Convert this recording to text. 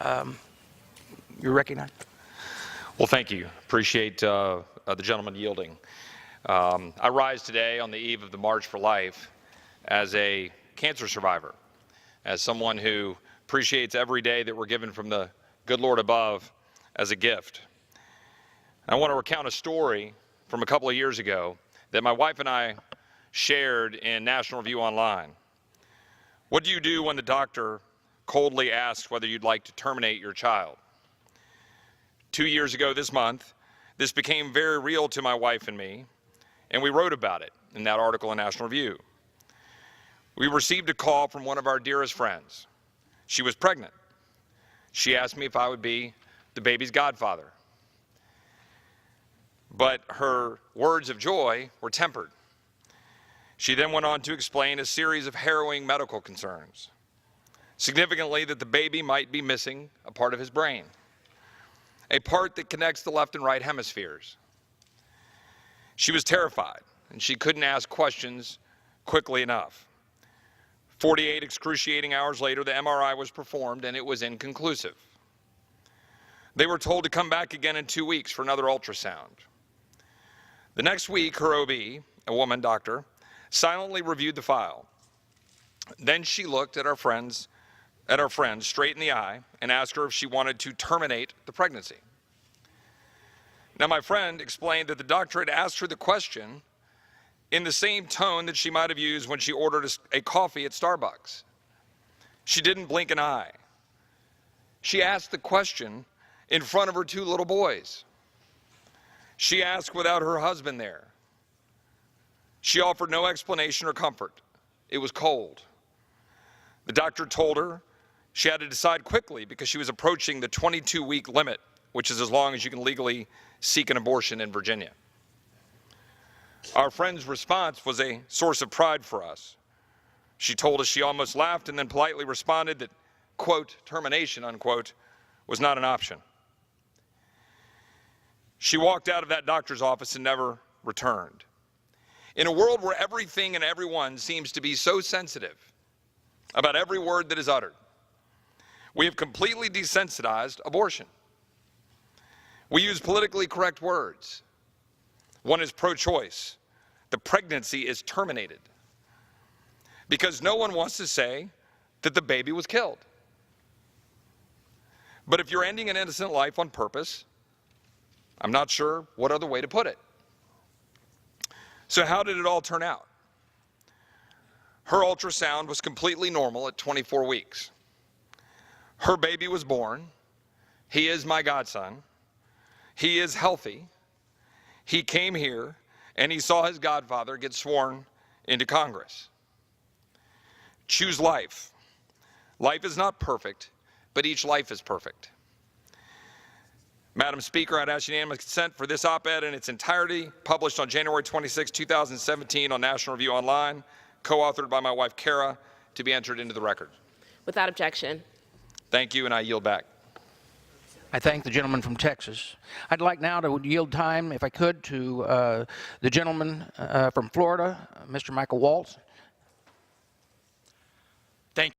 You're recognized. Well, thank you. Appreciate the gentleman yielding. I rise today on the eve of the March for Life as a cancer survivor, as someone who appreciates every day that we're given from the good Lord above as a gift. I want to recount a story from a couple of years ago that my wife and I shared in National Review Online. What do you do when the doctor coldly asks whether you'd like to terminate your child? 2 years ago this month, this became very real to my wife and me, and we wrote about it in that article in National Review. We received a call from one of our dearest friends. She was pregnant. She asked me if I would be the baby's godfather. But her words of joy were tempered. She then went on to explain a series of harrowing medical concerns. Significantly, that the baby might be missing a part of his brain, a part that connects the left and right hemispheres. She was terrified, and she couldn't ask questions quickly enough. 48 excruciating hours later, the MRI was performed, and it was inconclusive. They were told to come back again in 2 weeks for another ultrasound. The next week, her OB, a woman doctor, silently reviewed the file. Then she looked at our friend straight in the eye and asked her if she wanted to terminate the pregnancy. Now, my friend explained that the doctor had asked her the question in the same tone that she might have used when she ordered a coffee at Starbucks. She didn't blink an eye. She asked the question in front of her 2 little boys. She asked without her husband there. She offered no explanation or comfort. It was cold. The doctor told her she had to decide quickly because she was approaching the 22-week limit, which is as long as you can legally seek an abortion in Virginia. Our friend's response was a source of pride for us. She told us she almost laughed and then politely responded that, quote, termination, unquote, was not an option. She walked out of that doctor's office and never returned. In a world where everything and everyone seems to be so sensitive about every word that is uttered, we have completely desensitized abortion. We use politically correct words. One is pro-choice. The pregnancy is terminated because no one wants to say that the baby was killed. But if you're ending an innocent life on purpose, I'm not sure what other way to put it. So how did it all turn out? Her ultrasound was completely normal at 24 weeks. Her baby was born. He is my godson. He is healthy. He came here and he saw his godfather get sworn into Congress. Choose life. Life is not perfect, but each life is perfect. Madam Speaker, I'd ask unanimous consent for this op-ed in its entirety, published on January 26, 2017 on National Review Online, co-authored by my wife, Kara, to be entered into the record. Without objection. Thank you, and I yield back. I thank the gentleman from Texas. I'd like now to yield time, if I could, to the gentleman from Florida, Mr. Michael Waltz.